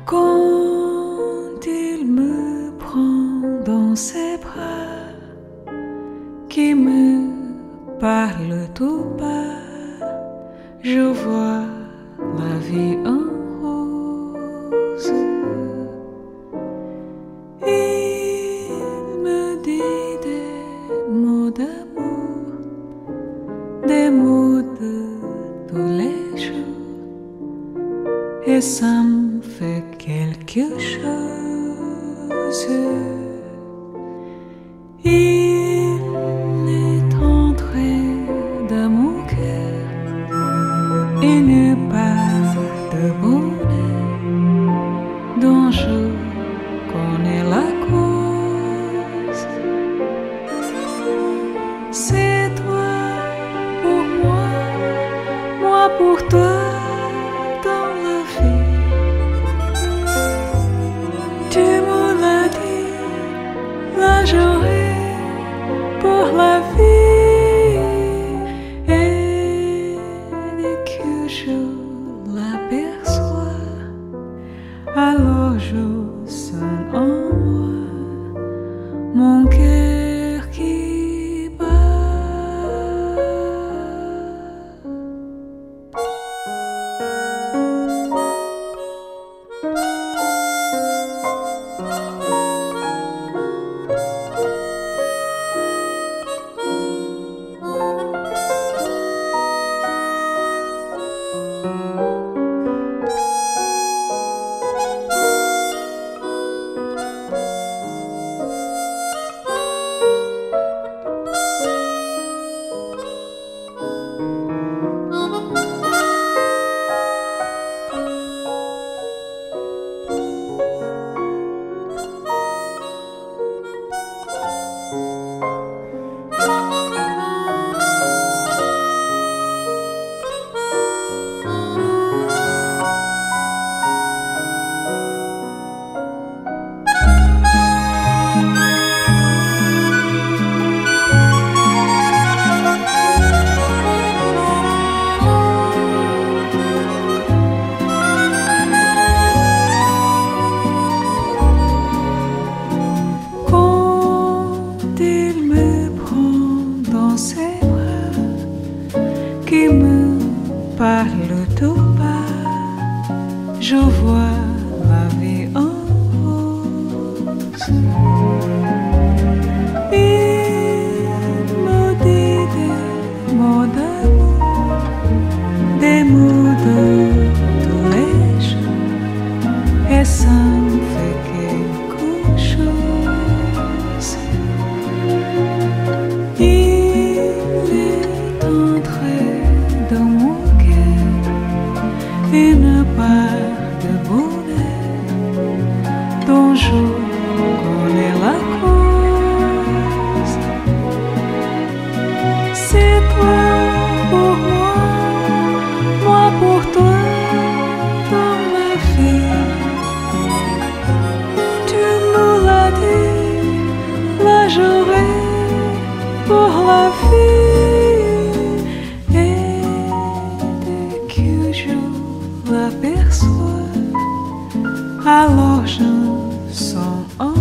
Quand il me prend dans ses bras, qui me parle tout bas, je vois la vie en rose. Il me dit des mots d'amour, des mots de tous les jours, et ça me fait quelque chose. Il est entré dans mon cœur, il n'y a pas de bonheur dont je connais la cause. C'est toi pour moi, moi pour toi. J'aurai pour la vie, et dès que je l'aperçois, alors je sens en moi mon cœur qui bat. Qui me parle tout bas, je vois la vie en rose. Il me dit des mots d'amour, des mots de tous les jours, et ça me fait quelque chose. Une part de bonheur dont je connais la cause. C'est toi pour moi, moi pour toi dans ma vie. Tu me l'as dit, là j'aurai pour la vie. L'aperçois, alors je sens en